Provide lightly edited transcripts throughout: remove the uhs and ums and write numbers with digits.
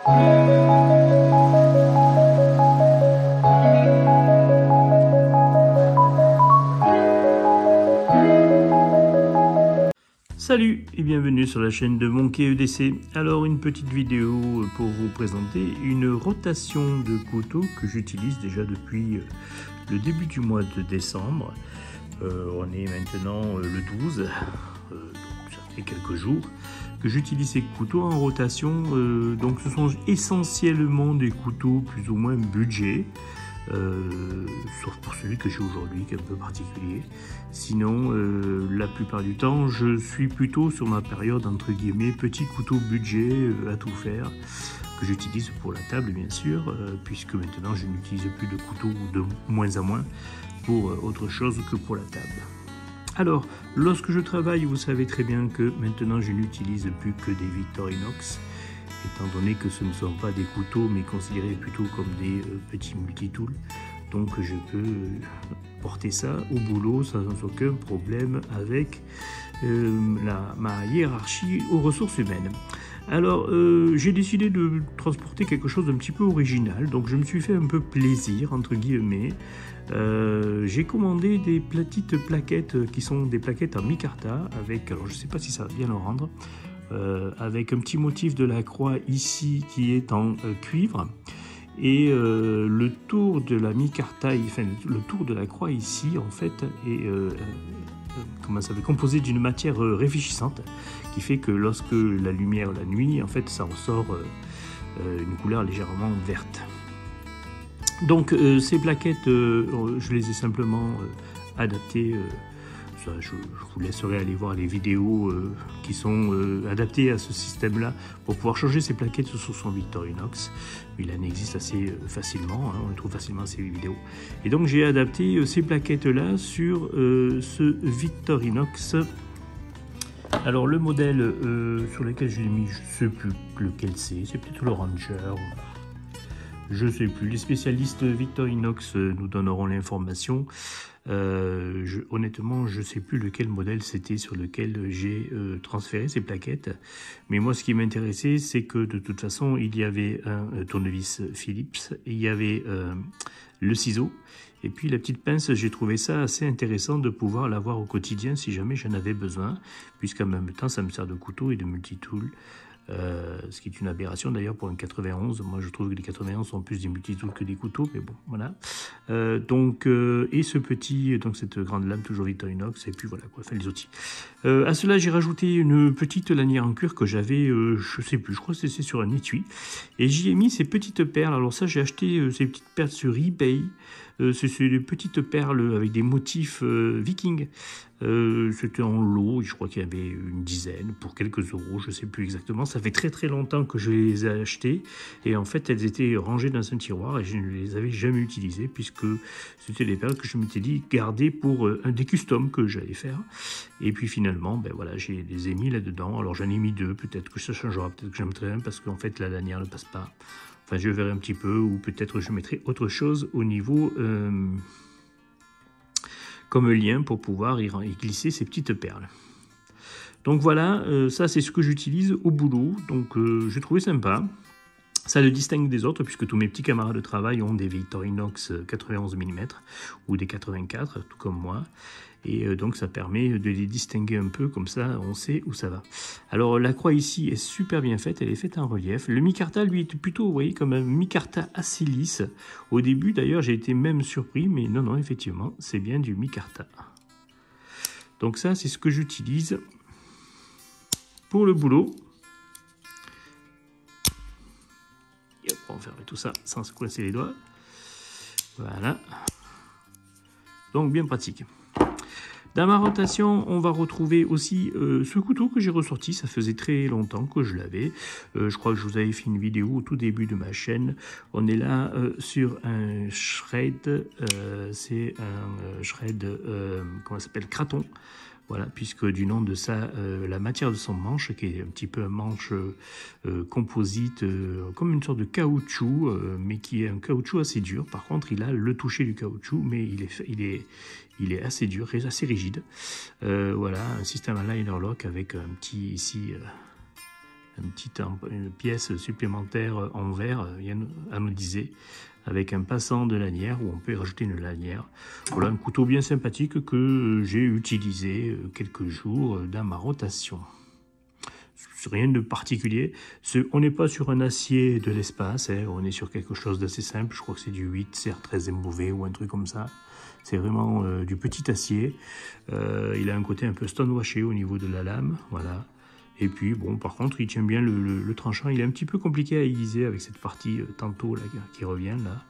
Salut et bienvenue sur la chaîne de Monkey EDC. Alors une petite vidéo pour vous présenter une rotation de couteaux que j'utilise déjà depuis le début du mois de décembre. On est maintenant le 12, donc ça fait quelques jours que j'utilise ces couteaux en rotation. Donc ce sont essentiellement des couteaux plus ou moins budget. Sauf pour celui que j'ai aujourd'hui qui est un peu particulier. Sinon la plupart du temps je suis plutôt sur ma période entre guillemets petit couteau budget à tout faire, que j'utilise pour la table bien sûr, puisque maintenant je n'utilise plus de couteaux de moins en moins pour autre chose que pour la table. Alors lorsque je travaille, vous savez très bien que maintenant je n'utilise plus que des Victorinox, étant donné que ce ne sont pas des couteaux mais considérés plutôt comme des petits multitools. Donc je peux porter ça au boulot sans aucun problème avec ma hiérarchie aux ressources humaines. Alors j'ai décidé de transporter quelque chose d'un petit peu original, donc je me suis fait un peu plaisir entre guillemets. J'ai commandé des petites plaquettes qui sont des plaquettes en micarta avec, alors je ne sais pas si ça va bien le rendre, avec un petit motif de la croix ici qui est en cuivre, et le tour de la micarta, enfin le tour de la croix ici en fait est composé d'une matière réfléchissante qui fait que lorsque la lumière la nuit en fait ça ressort une couleur légèrement verte. Donc ces plaquettes je les ai simplement adaptées. Je vous laisserai aller voir les vidéos qui sont adaptées à ce système-là pour pouvoir changer ces plaquettes sur son Victorinox. Il en existe assez facilement, hein, on le trouve facilement ces vidéos. Et donc j'ai adapté ces plaquettes-là sur ce Victorinox. Alors le modèle sur lequel je l'ai mis, je ne sais plus lequel c'est peut-être le Ranger. Je ne sais plus, les spécialistes Victorinox nous donneront l'information. Honnêtement, je ne sais plus lequel modèle c'était sur lequel j'ai transféré ces plaquettes. Mais moi, ce qui m'intéressait, c'est que de toute façon, il y avait un tournevis Philips, et il y avait le ciseau. Et puis la petite pince, j'ai trouvé ça assez intéressant de pouvoir l'avoir au quotidien si jamais j'en avais besoin, puisqu'en même temps, ça me sert de couteau et de multitool. Ce qui est une aberration d'ailleurs pour un 91. Moi je trouve que les 91 sont plus des multitools que des couteaux, mais bon voilà. Et ce petit, donc cette grande lame toujours Victorinox, et puis voilà quoi, enfin les outils. À cela j'ai rajouté une petite lanière en cuir que j'avais, je sais plus, je crois que c'est sur un étui, et j'y ai mis ces petites perles. Alors ça j'ai acheté ces petites perles sur eBay. C'est des petites perles avec des motifs vikings. C'était en lot, je crois qu'il y avait une dizaine pour quelques euros, je ne sais plus exactement. Ça fait très très longtemps que je les ai achetées, et en fait elles étaient rangées dans un tiroir et je ne les avais jamais utilisées, puisque c'était des perles que je m'étais dit garder pour un des customs que j'allais faire. Et puis finalement, ben voilà, je les ai mis là-dedans. Alors j'en ai mis deux, peut-être que ça changera, peut-être que j'en mettrai un parce qu'en fait la lanière ne passe pas. Enfin je verrai un petit peu, ou peut-être je mettrai autre chose au niveau comme lien pour pouvoir y glisser ces petites perles. Donc voilà, ça c'est ce que j'utilise au boulot, donc j'ai trouvé sympa. Ça le distingue des autres puisque tous mes petits camarades de travail ont des Victorinox 91 mm ou des 84, tout comme moi. Et donc ça permet de les distinguer un peu, comme ça on sait où ça va. Alors la croix ici est super bien faite, elle est faite en relief. Le micarta lui est plutôt, vous voyez, comme un micarta assez lisse. Au début d'ailleurs j'ai été même surpris, mais non, effectivement c'est bien du micarta. Donc ça c'est ce que j'utilise pour le boulot. Et hop, on va fermer tout ça sans se coincer les doigts. Voilà. Donc bien pratique. Dans ma rotation, on va retrouver aussi ce couteau que j'ai ressorti. Ça faisait très longtemps que je l'avais. Je crois que je vous avais fait une vidéo au tout début de ma chaîne. On est là sur un shred. C'est un shred, comment ça s'appelle, Kraton. Voilà, puisque du nom de ça, la matière de son manche, qui est un petit peu un manche composite, comme une sorte de caoutchouc, mais qui est un caoutchouc assez dur. Par contre, il a le toucher du caoutchouc, mais il est assez dur, assez rigide. Voilà, un système à liner lock avec un petit ici une pièce supplémentaire en verre anodisé avec un passant de lanière où on peut rajouter une lanière. Voilà un couteau bien sympathique que j'ai utilisé quelques jours dans ma rotation. Rien de particulier. On n'est pas sur un acier de l'espace, hein. On est sur quelque chose d'assez simple. Je crois que c'est du 8 CR13 MOV ou un truc comme ça. C'est vraiment du petit acier. Il a un côté un peu stonewashé au niveau de la lame. Voilà. Et puis, bon, par contre, il tient bien le tranchant. Il est un petit peu compliqué à aiguiser avec cette partie tantôt là, qui revient là.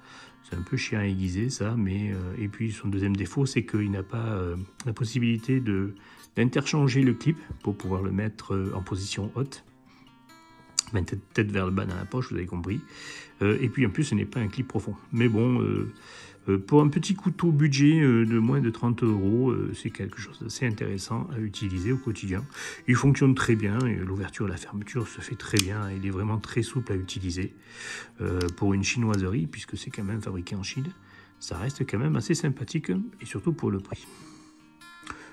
C'est un peu chiant à aiguiser ça. Mais, et puis, son deuxième défaut, c'est qu'il n'a pas la possibilité d'interchanger le clip pour pouvoir le mettre en position haute. Ben, tête vers le bas dans la poche, vous avez compris. Et puis, en plus, ce n'est pas un clip profond. Mais bon... pour un petit couteau budget de moins de 30 €, c'est quelque chose d'assez intéressant à utiliser au quotidien. Il fonctionne très bien et l'ouverture et la fermeture se fait très bien. Il est vraiment très souple à utiliser. Pour une chinoiserie, puisque c'est quand même fabriqué en Chine, ça reste quand même assez sympathique et surtout pour le prix.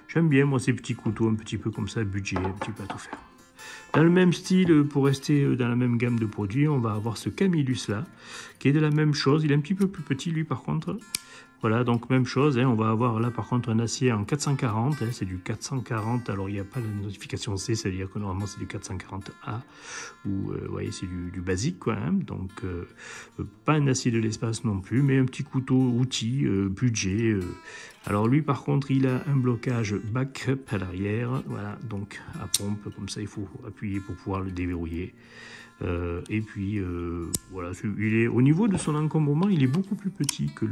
J'aime bien moi ces petits couteaux un petit peu comme ça, budget, un petit peu à tout faire. Dans le même style, pour rester dans la même gamme de produits, on va avoir ce Camillus là, qui est de la même chose. Il est un petit peu plus petit lui par contre. Voilà, donc même chose, hein, on va avoir là par contre un acier en 440, hein, c'est du 440, alors il n'y a pas de notification C, c'est-à-dire que normalement c'est du 440A, ou vous voyez c'est du basique quoi, hein, donc pas un acier de l'espace non plus, mais un petit couteau outil, budget. Alors lui par contre il a un blocage backup à l'arrière, voilà, donc à pompe, comme ça il faut appuyer pour pouvoir le déverrouiller. Et puis voilà, il est, au niveau de son encombrement, il est beaucoup plus petit que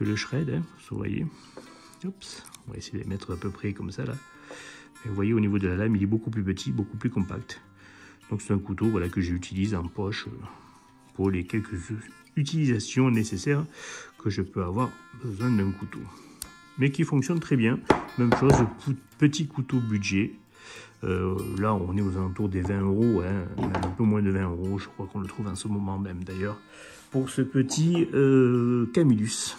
le Shred, hein, vous voyez. Oups, on va essayer de les mettre à peu près comme ça là. Et vous voyez au niveau de la lame, il est beaucoup plus petit, beaucoup plus compact. Donc c'est un couteau voilà, que j'utilise en poche pour les quelques utilisations nécessaires que je peux avoir besoin d'un couteau. Mais qui fonctionne très bien. Même chose, petit couteau budget. Là on est aux alentours des 20 €, hein, même un peu moins de 20 €, je crois qu'on le trouve en ce moment même d'ailleurs, pour ce petit Camillus.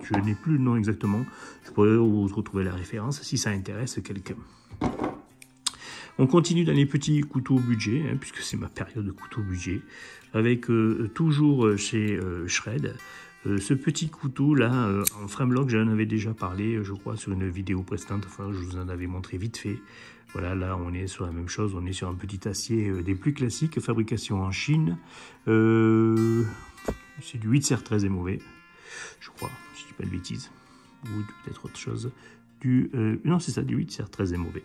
Je n'ai plus le nom exactement, je pourrais vous retrouver la référence si ça intéresse quelqu'un. On continue dans les petits couteaux budget, hein, puisque c'est ma période de couteau budget, avec toujours chez Shred, ce petit couteau là en Framelock, j'en avais déjà parlé, je crois, sur une vidéo précédente, enfin je vous en avais montré vite fait. Voilà, là on est sur la même chose, on est sur un petit acier des plus classiques, fabrication en Chine. C'est du 8 CR13 MOV, je crois, si je dis pas de bêtises, ou peut-être autre chose. Non, c'est ça, du 8 CR13 MOV.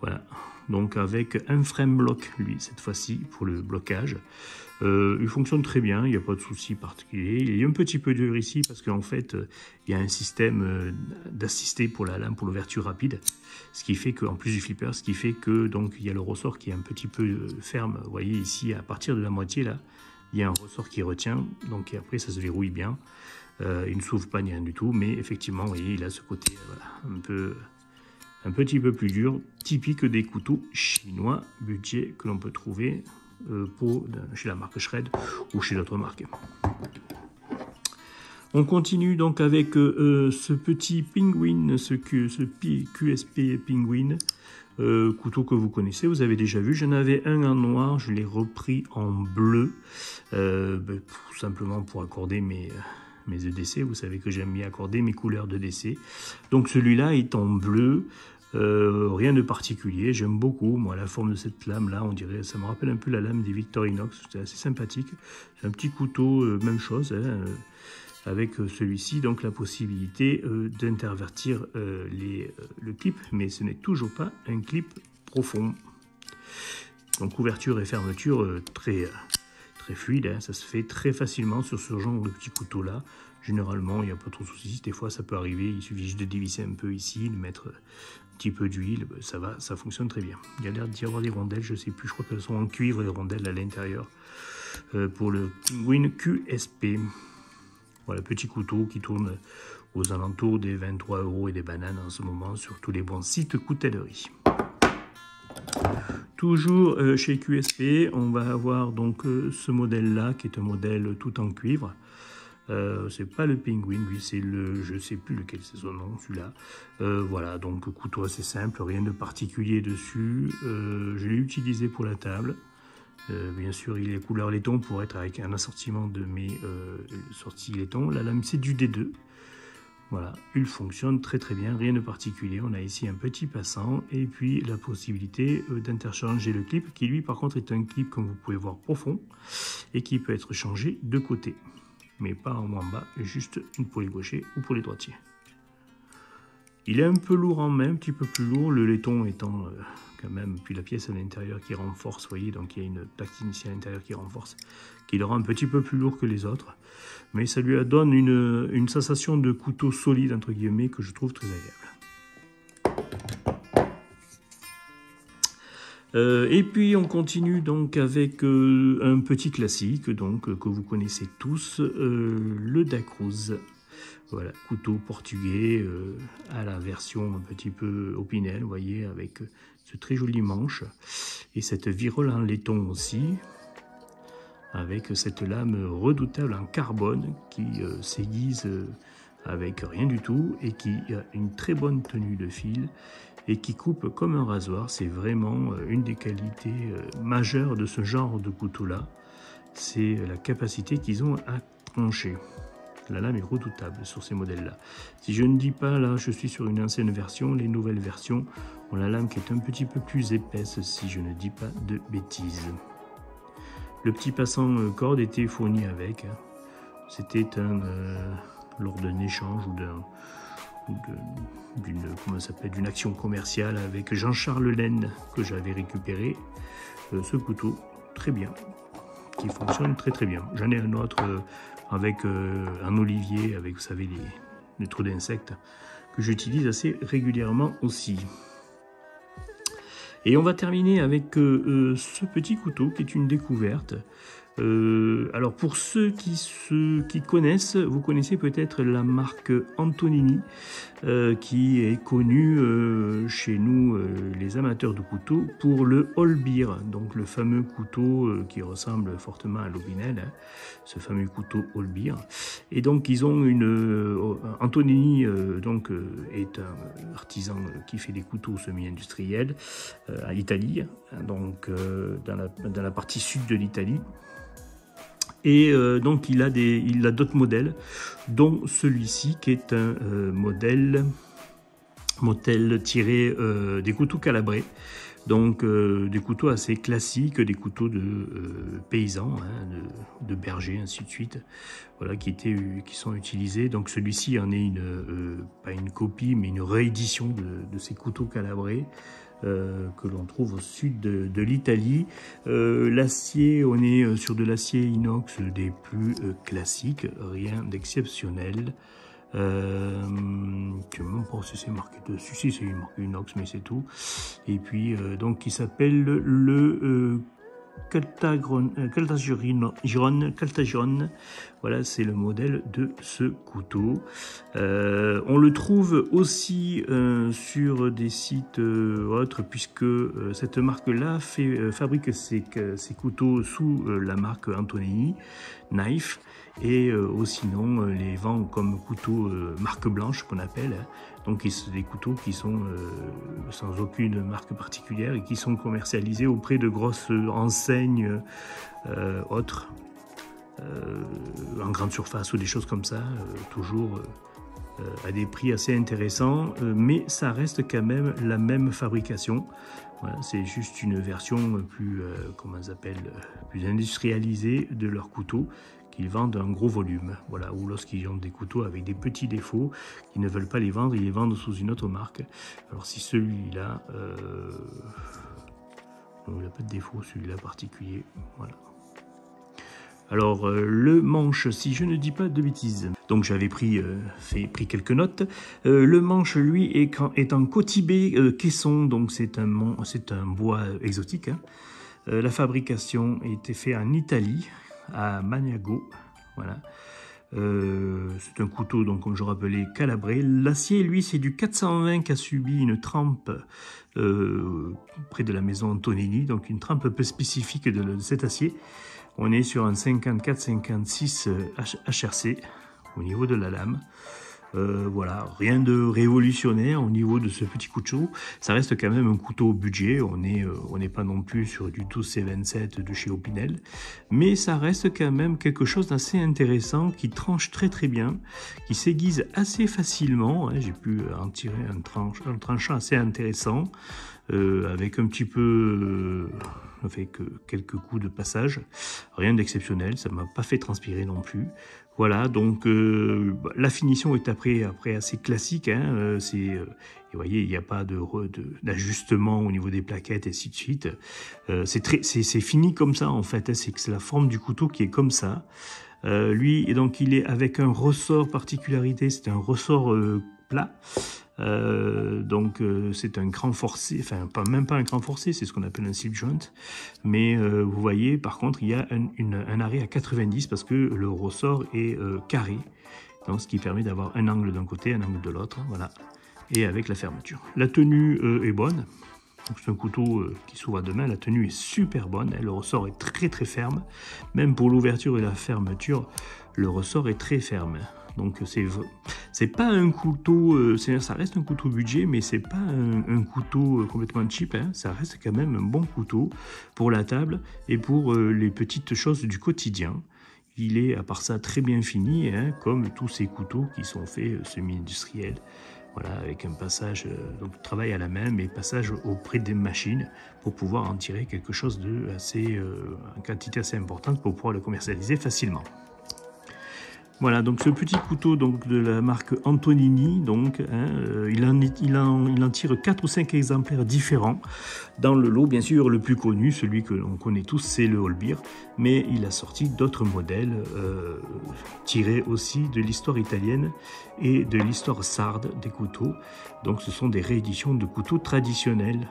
Voilà, donc avec un frame block, lui, cette fois-ci, pour le blocage. Il fonctionne très bien, il n'y a pas de souci particulier. Il y a un petit peu dur ici parce qu'en fait, il y a un système d'assisté pour la lame, pour l'ouverture rapide. Ce qui fait qu'en plus du flipper, ce qui fait que donc il y a le ressort qui est un petit peu ferme. Vous voyez ici, à partir de la moitié, là, il y a un ressort qui retient. Donc après, ça se verrouille bien. Il ne s'ouvre pas ni rien du tout. Mais effectivement, vous voyez, il a ce côté voilà, un petit peu plus dur, typique des couteaux chinois budget que l'on peut trouver chez la marque Shred ou chez d'autres marques. On continue donc avec ce petit Penguin, ce QSP Penguin, couteau que vous connaissez, vous avez déjà vu. J'en avais un en noir, je l'ai repris en bleu, tout simplement pour accorder mes EDC. Vous savez que j'aime bien accorder mes couleurs d'EDC. Donc celui-là est en bleu. Rien de particulier, j'aime beaucoup moi la forme de cette lame là, on dirait, ça me rappelle un peu la lame des Victorinox, c'est assez sympathique. C'est un petit couteau, même chose, hein, avec celui-ci, donc la possibilité d'intervertir le clip, mais ce n'est toujours pas un clip profond. Donc ouverture et fermeture très fluide, hein, ça se fait très facilement sur ce genre de petit couteau là. Généralement, il n'y a pas trop de soucis. Des fois, ça peut arriver. Il suffit juste de dévisser un peu ici, de mettre un petit peu d'huile. Ça va, ça fonctionne très bien. Il y a l'air d'y avoir des rondelles, je ne sais plus. Je crois qu'elles sont en cuivre, les rondelles à l'intérieur. Pour le Penguin QSP. Voilà, petit couteau qui tourne aux alentours des 23 € et des bananes en ce moment sur tous les bons sites coutellerie. Toujours chez QSP, on va avoir donc ce modèle-là qui est un modèle tout en cuivre. C'est pas le Penguin, lui c'est le, je sais plus lequel c'est son nom, celui-là. Voilà, donc couteau assez simple, rien de particulier dessus. Je l'ai utilisé pour la table. Bien sûr, il est couleur laiton pour être avec un assortiment de mes sorties laiton. La lame, c'est du D2. Voilà, il fonctionne très très bien, rien de particulier. On a ici un petit passant et puis la possibilité d'interchanger le clip qui lui par contre est un clip comme vous pouvez voir profond et qui peut être changé de côté. Mais pas en bas, juste une pour les gauchers ou pour les droitiers. Il est un peu lourd en main, un petit peu plus lourd, le laiton étant quand même, puis la pièce à l'intérieur qui renforce, vous voyez, donc il y a une plaque initiale à l'intérieur qui renforce, qui le rend un petit peu plus lourd que les autres, mais ça lui donne une sensation de couteau solide, entre guillemets, que je trouve très agréable. Et puis on continue donc avec un petit classique donc que vous connaissez tous, le Da Cruz. Voilà, couteau portugais à la version un petit peu Opinel, vous voyez, avec ce très joli manche et cette virole en laiton aussi, avec cette lame redoutable en carbone qui s'aiguise avec rien du tout et qui a une très bonne tenue de fil et qui coupe comme un rasoir. C'est vraiment une des qualités majeures de ce genre de couteau-là, c'est la capacité qu'ils ont à trancher. La lame est redoutable sur ces modèles-là. Si je ne dis pas, là, je suis sur une ancienne version. Les nouvelles versions ont la lame qui est un petit peu plus épaisse, si je ne dis pas de bêtises. Le petit passant corde était fourni avec. C'était lors d'un échange ou d'une action commerciale avec Jean-Charles Laine que j'avais récupéré. Ce couteau, très bien, qui fonctionne très très bien. J'en ai un autre avec un olivier, avec, vous savez, les trous d'insectes, que j'utilise assez régulièrement aussi. Et on va terminer avec ce petit couteau qui est une découverte. Alors pour ceux qui connaissent, vous connaissez peut-être la marque Antonini, qui est connue chez nous, les amateurs de couteaux, pour le Holbeer, donc le fameux couteau qui ressemble fortement à l'Opinel, hein, ce fameux couteau Holbeer. Et donc ils ont Antonini donc est un artisan qui fait des couteaux semi-industriels à Italie, donc dans la partie sud de l'Italie. Et donc il a d'autres modèles, dont celui-ci qui est un modèle tiré des couteaux calabrés. Donc des couteaux assez classiques, des couteaux de paysans, hein, de bergers, ainsi de suite, voilà, qui sont utilisés. Donc celui-ci en est pas une copie, mais une réédition de ces couteaux calabrés. Que l'on trouve au sud de l'Italie. L'acier, on est sur de l'acier inox des plus classiques, rien d'exceptionnel. Je ne sais même pas si c'est marqué dessus, si c'est marqué inox, mais c'est tout. Et puis, donc, qui s'appelle le Caltagirone. Voilà, c'est le modèle de ce couteau. On le trouve aussi sur des sites autres, puisque cette marque-là fabrique ses couteaux sous la marque Antonini Knife, et sinon les vend comme couteaux marque blanche qu'on appelle, hein. Donc c'est des couteaux qui sont sans aucune marque particulière et qui sont commercialisés auprès de grosses enseignes autres, en grande surface ou des choses comme ça, toujours à des prix assez intéressants, mais ça reste quand même la même fabrication. Voilà, c'est juste une version plus, comment on appelle, plus industrialisée de leurs couteaux, qu'ils vendent en gros volume, voilà, ou lorsqu'ils ont des couteaux avec des petits défauts, qu'ils ne veulent pas les vendre, ils les vendent sous une autre marque. Alors si celui-là, il n'a pas de défaut, celui-là particulier, voilà. Alors le manche, si je ne dis pas de bêtises, donc j'avais pris quelques notes. Le manche, lui, est en cotibé caisson, donc c'est un bois exotique, hein. La fabrication a été faite en Italie, à Maniago, voilà. C'est un couteau, donc comme je rappelais, calabré. L'acier, lui, c'est du 420 qui a subi une trempe près de la maison Antonini, donc une trempe un peu spécifique de cet acier. On est sur un 54-56 HRC au niveau de la lame. Voilà, rien de révolutionnaire au niveau de ce petit couteau. Ça reste quand même un couteau budget. On n'est pas non plus sur du 12C27 de chez Opinel, mais ça reste quand même quelque chose d'assez intéressant qui tranche très très bien, qui s'aiguise assez facilement. Hein. J'ai pu en tirer un tranchant assez intéressant avec un petit peu avec quelques coups de passage. Rien d'exceptionnel, ça m'a pas fait transpirer non plus. Voilà, donc la finition est après assez classique. Hein, vous voyez, il n'y a pas d'ajustement au niveau des plaquettes et ainsi de suite. C'est fini comme ça en fait. Hein, c'est la forme du couteau qui est comme ça. Lui, et donc il est avec un ressort particularité. C'est un ressort plat. C'est un cran forcé, enfin même pas un cran forcé, c'est ce qu'on appelle un slip joint, mais vous voyez par contre il y a un arrêt à 90 parce que le ressort est carré, donc ce qui permet d'avoir un angle d'un côté, un angle de l'autre, voilà, et avec la fermeture. La tenue est bonne, c'est un couteau qui s'ouvre à deux mains, la tenue est super bonne, hein, le ressort est très très ferme, même pour l'ouverture et la fermeture, le ressort est très ferme. Donc c'est pas un couteau, ça reste un couteau budget, mais c'est pas un couteau complètement cheap. Hein. Ça reste quand même un bon couteau pour la table et pour les petites choses du quotidien. Il est à part ça très bien fini, hein, comme tous ces couteaux qui sont faits semi-industriels. Voilà, avec un passage, donc travail à la main, mais passage auprès des machines pour pouvoir en tirer quelque chose de assez, en quantité assez importante pour pouvoir le commercialiser facilement. Voilà, donc ce petit couteau donc, de la marque Antonini, donc, hein, il en tire 4 ou 5 exemplaires différents dans le lot. Bien sûr, le plus connu, celui que l'on connaît tous, c'est le Holbeer, mais il a sorti d'autres modèles tirés aussi de l'histoire italienne et de l'histoire sarde des couteaux. Donc ce sont des rééditions de couteaux traditionnels.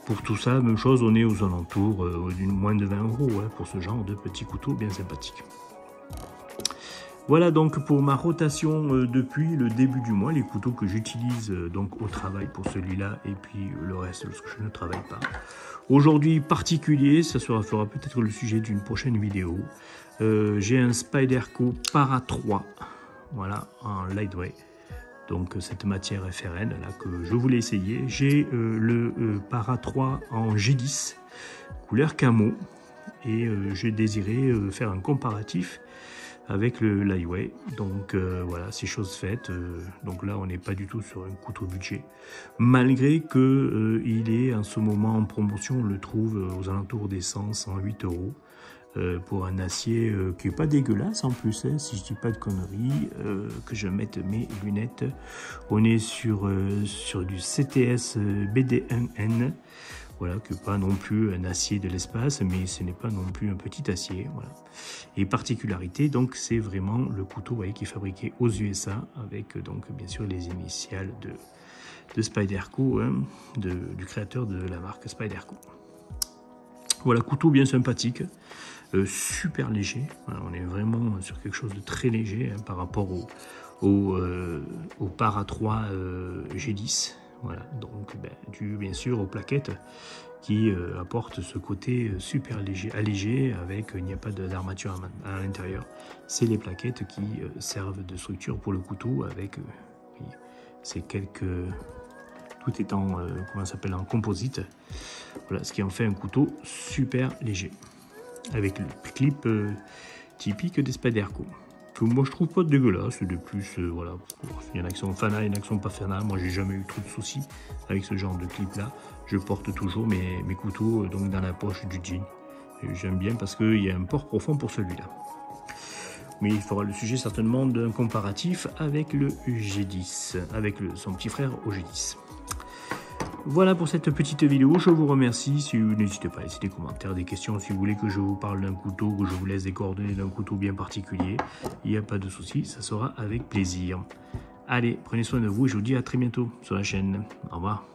Pour tout ça, même chose, on est aux alentours d'une moins de 20 € hein, pour ce genre de petits couteaux bien sympathiques. Voilà donc pour ma rotation depuis le début du mois, les couteaux que j'utilise donc au travail pour celui-là et puis le reste lorsque je ne travaille pas. Aujourd'hui particulier, ça fera peut-être le sujet d'une prochaine vidéo. J'ai un Spyderco Para 3, voilà, en lightweight. Donc cette matière FRN là que je voulais essayer. J'ai le Para 3 en G10, couleur camo, et j'ai désiré faire un comparatif avec le lightweight. Donc voilà, c'est chose faite. Donc là, on n'est pas du tout sur un couteau budget. Malgré que il est en ce moment en promotion, on le trouve aux alentours des 108 € pour un acier qui n'est pas dégueulasse en plus, hein, si je dis pas de conneries, que je mette mes lunettes. On est sur du CTS BD1N. Voilà, que pas non plus un acier de l'espace, mais ce n'est pas non plus un petit acier. Voilà. Et particularité, donc c'est vraiment le couteau, voyez, qui est fabriqué aux USA, avec donc bien sûr les initiales de Spyderco, hein, du créateur de la marque Spyderco. Voilà, couteau bien sympathique, super léger. Voilà, on est vraiment sur quelque chose de très léger hein, par rapport au Para 3 G10. Voilà, donc dû bien sûr aux plaquettes qui apportent ce côté super léger, allégé, avec il n'y a pas d'armature à l'intérieur. C'est les plaquettes qui servent de structure pour le couteau, avec ces quelques... tout est en, comment ça s'appelle, en composite. Voilà, ce qui en fait un couteau super léger, avec le clip typique des Spyderco. Moi je trouve pas dégueulasse, de plus voilà, il y en a qui sont fanats, il y en a qui sont pas fanats. Moi j'ai jamais eu trop de soucis avec ce genre de clip là. Je porte toujours mes couteaux donc dans la poche du jean. J'aime bien parce qu'il y a un port profond pour celui-là. Mais il fera le sujet certainement d'un comparatif avec le G10, avec son petit frère au G10. Voilà pour cette petite vidéo, je vous remercie. N'hésitez pas à laisser des commentaires, des questions. Si vous voulez que je vous parle d'un couteau, que je vous laisse des coordonnées d'un couteau bien particulier, il n'y a pas de souci, ça sera avec plaisir. Allez, prenez soin de vous et je vous dis à très bientôt sur la chaîne. Au revoir.